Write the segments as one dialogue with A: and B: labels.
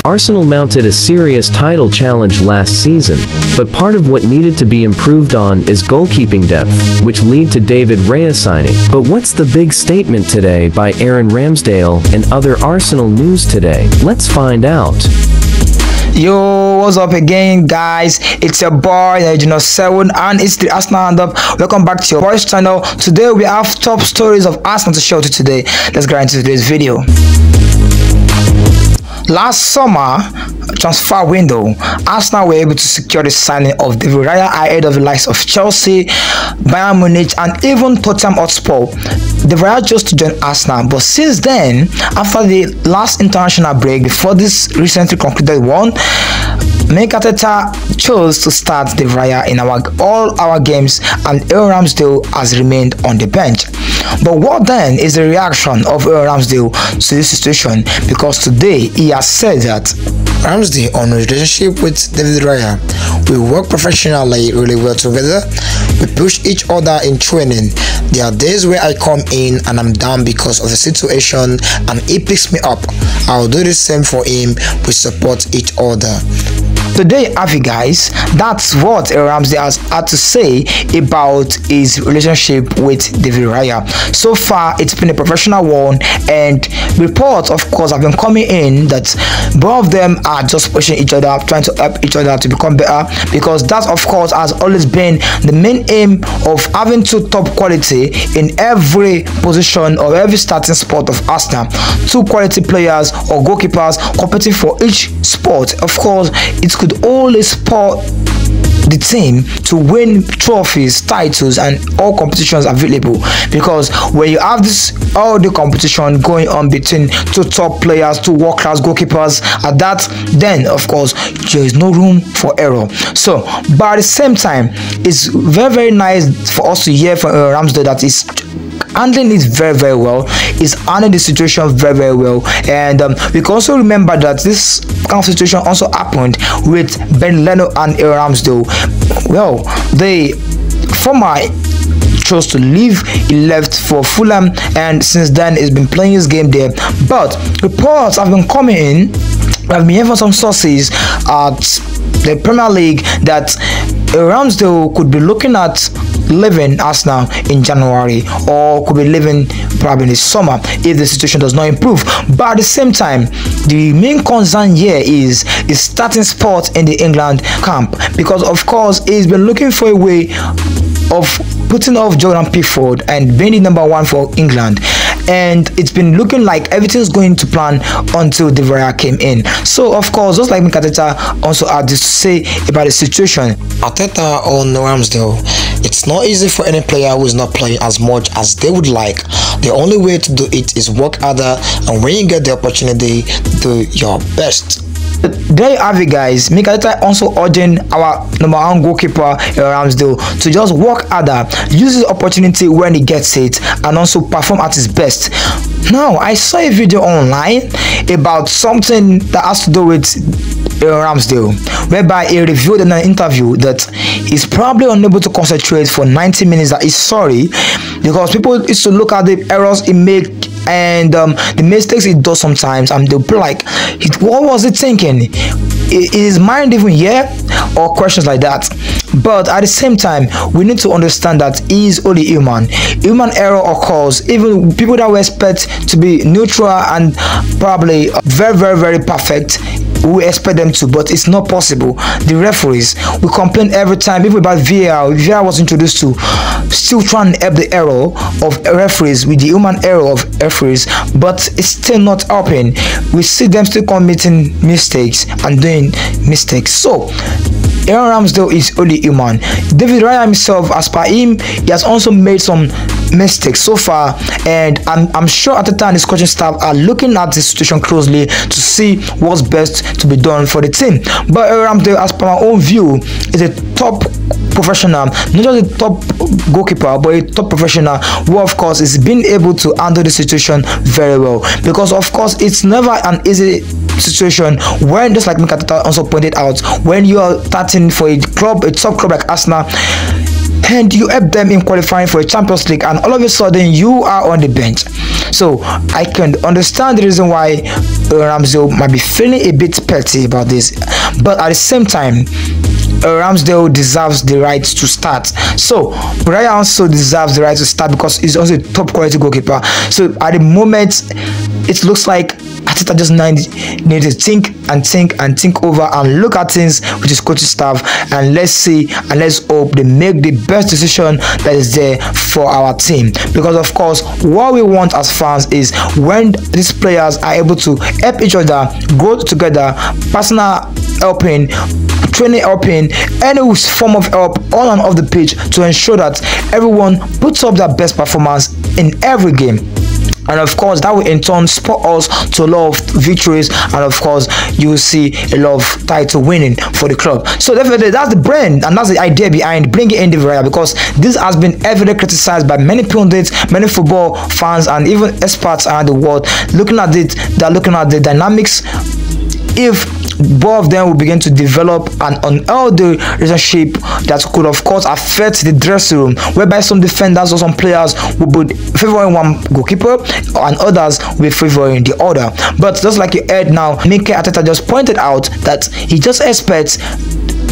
A: Arsenal mounted a serious title challenge last season, but part of what needed to be improved on is goalkeeping depth, which led to David Raya signing. But what's the big statement today by Aaron Ramsdale and other Arsenal news today? Let's find out.
B: Yo, what's up again, guys? It's your boy Nuno7 and it's the Arsenal Roundup. Welcome back to your boys channel. Today we have top stories of Arsenal to show you today. Let's get into today's video. Last summer transfer window, Arsenal were able to secure the signing of David Raya ahead of the likes of Chelsea, Bayern Munich, and even Tottenham Hotspur. David Raya chose to join Arsenal, but since then, after the last international break, before this recently concluded one, Arteta chose to start David Raya in all our games, and Ramsdale has remained on the bench. But what then is the reaction of Ramsdale to this situation? Because today he has said that
C: Ramsdale on a relationship with David Raya. We work professionally really well together. We push each other in training. There are days where I come in and I'm down because of the situation and he picks me up. I'll do the same for him. We support each other.
B: Today, guys, that's what Ramsdale has had to say about his relationship with David Raya. So far, it's been a professional one, and reports, of course, have been coming in that both of them are just pushing each other, trying to help each other to become better, because that, of course, has always been the main aim of having two top quality in every position or every starting spot of Arsenal. Two quality players or goalkeepers competing for each sport. Of course, it could only spur the team to win trophies, titles, and all competitions available, because when you have all the competition going on between two top players, two world-class goalkeepers at that, then of course there is no room for error. So but at the same time, it's very nice for us to hear from Ramsdale that is handling it very well. He's handling the situation very well, and we can also remember that this kind of situation also happened with Ben Leno and Ramsdale. Well, the former chose to leave. He left for Fulham, and since then he's been playing his game there. But reports have been coming in. I've been hearing from some sources at the Premier League that Ramsdale could be looking at leaving Arsenal in January, or could be leaving probably in the summer if the situation does not improve. But at the same time, the main concern here is his starting spot in the England camp, because of course he's been looking for a way of putting off Jordan Pickford and being the number one for England, and it's been looking like everything's going to plan until David Raya came in. So of course, just like Arteta also had this to say about the situation.
C: Arteta on Ramsdale, it's not easy for any player who is not playing as much as they would like. The only way to do it is work harder, and when you get the opportunity, do your best.
B: There you have it, guys. Arteta also urging our number one goalkeeper Ramsdale to just work harder, use the opportunity when he gets it, and also perform at his best. Now, I saw a video online about something that has to do with Ramsdale, whereby he revealed in an interview that he's probably unable to concentrate for 90 minutes. That he's sorry, because people used to look at the errors he make and the mistakes he does sometimes, and they'll be like, what was he thinking? Is his mind even here? Or questions like that. But at the same time, we need to understand that he is only human. Human error occurs. Even people that we expect to be neutral and probably very perfect, we expect them to, but it's not possible. The referees, we complain every time, even about VAR. VAR was introduced to still trying to help the error of referees with the human error of referees, but it's still not helping. We see them still committing mistakes and doing mistakes. So Aaron Ramsdale is only human. David Raya himself, as per him, he has also made some mistakes so far, and I'm sure Arteta and his coaching staff are looking at the situation closely to see what's best to be done for the team. But Aaron Ramsdale, as per my own view, is a top professional, not just a top goalkeeper, but a top professional who, of course, is being able to handle the situation very well, because of course it's never an easy situation when, just like Arteta also pointed out, when you are starting for a club, a top club like Arsenal, and you help them in qualifying for a Champions League, and all of a sudden you are on the bench. So I can understand the reason why Ramsdale might be feeling a bit petty about this, but at the same time, Ramsdale deserves the right to start. So Raya also deserves the right to start because he's also a top quality goalkeeper. So at the moment, it looks like Arteta just need to think over and look at things with his coaching staff, and let's see and let's hope they make the best decision that is there for our team. Because of course, what we want as fans is when these players are able to help each other, grow together, personal helping, training helping, any form of help on and off the pitch to ensure that everyone puts up their best performance in every game. And of course, that will in turn spur us to a lot of victories, and of course you will see a lot of title winning for the club. So definitely that's the brand and that's the idea behind bringing in David Raya, because this has been heavily criticized by many pundits, many football fans, and even experts around the world. Looking at it, they're looking at the dynamics. If both of them will begin to develop an unhealthy relationship that could of course affect the dressing room, whereby some defenders or some players will be favoring one goalkeeper and others will be favoring the other. But just like you heard now, Mikel Arteta just pointed out that he just expects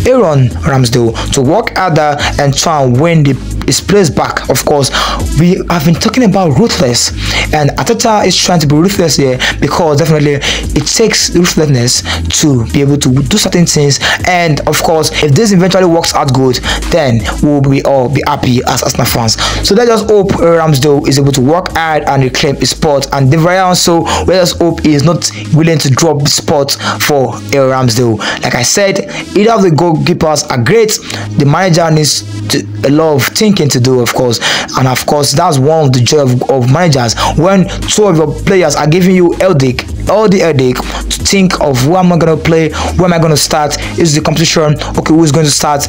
B: Aaron Ramsdale to work harder and try and win his place back. Of course, we have been talking about ruthless, and Arteta is trying to be ruthless here, because definitely it takes ruthlessness to be able to do certain things. And of course, if this eventually works out good, then we'll all be happy as Arsenal fans. So let's just hope Ramsdale is able to work hard and reclaim his spot, and David Raya also, let us hope he is not willing to drop the spot for Ramsdale. Like I said, either of the goalkeepers are great. The manager needs a lot of thinking to do, of course, and of course that's one of the joy of managers, when two of your players are giving you all the headache to think of who am I going to play, where am I going to start, is the competition, okay, who's going to start.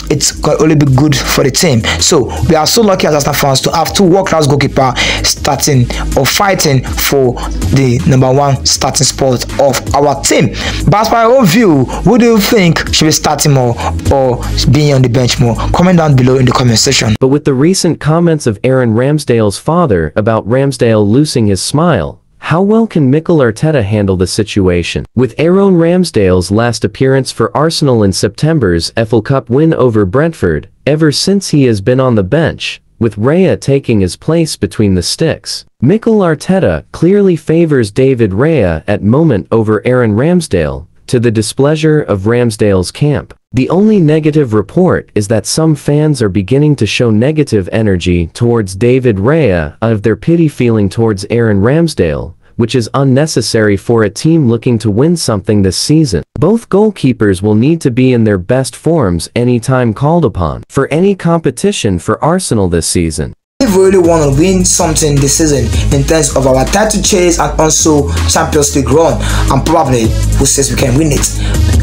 B: It's going to only be good for the team. So we are so lucky as Arsenal fans to have two world-class goalkeepers starting or fighting for the #1 starting spot of our team. But as per your own view, who do you think should be starting more or being on the bench more? Comment down below in the comment section.
A: But with the recent comments of Aaron Ramsdale's father about Ramsdale losing his smile, how well can Mikel Arteta handle the situation? With Aaron Ramsdale's last appearance for Arsenal in September's FA Cup win over Brentford, ever since he has been on the bench, with Raya taking his place between the sticks. Mikel Arteta clearly favors David Raya at moment over Aaron Ramsdale, to the displeasure of Ramsdale's camp. The only negative report is that some fans are beginning to show negative energy towards David Raya out of their pity feeling towards Aaron Ramsdale, which is unnecessary for a team looking to win something this season. Both goalkeepers will need to be in their best forms anytime called upon for any competition for Arsenal this season.
B: If we really want to win something this season in terms of our title chase and also Champions League run, and probably who says we can win it,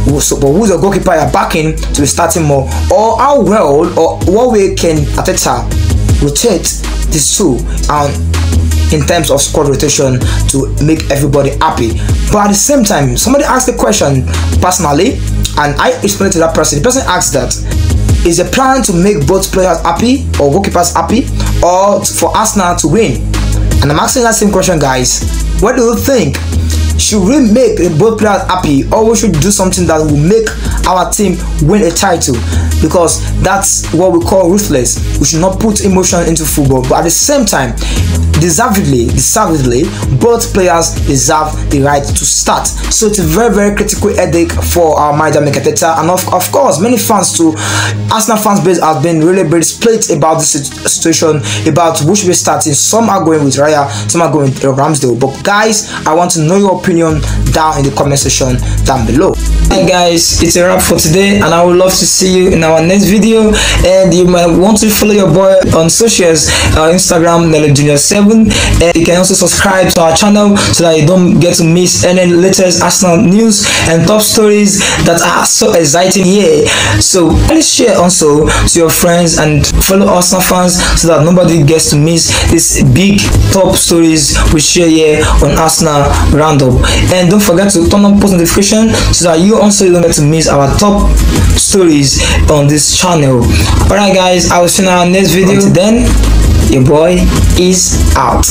B: but who's the goalkeeper you're backing to be starting more, or how well or what way can Arteta rotate these two in terms of squad rotation to make everybody happy. But at the same time, somebody asked the question personally, and I explained to that person. The person asked that, is the plan to make both players happy or goalkeepers happy, or for Arsenal to win? And I'm asking that same question, guys. What do you think? Should we make both players happy, or we should do something that will make our team win a title? Because that's what we call ruthless. We should not put emotion into football, but at the same time, deservedly, both players deserve the right to start. So it's a very critical headache for our manager Mikel Arteta, and of course many fans too. Arsenal fans base has been really split about this situation, about who should be starting. Some are going with Raya, some are going with Ramsdale. But guys, I want to know your opinion down in the comment section down below. Hey guys, it's a wrap for today, and I would love to see you in our next video. And you might want to follow your boy on socials, Instagram Junior7, and you can also subscribe to our channel so that you don't get to miss any latest Arsenal news and top stories that are so exciting here. So please share also to your friends and fellow Arsenal fans so that nobody gets to miss these big top stories we share here on Arsenal Roundup. And don't forget to turn on post notification so that you also don't get to miss our top stories on this channel. Alright guys, I will see you in our next video. Until then, your boy is out.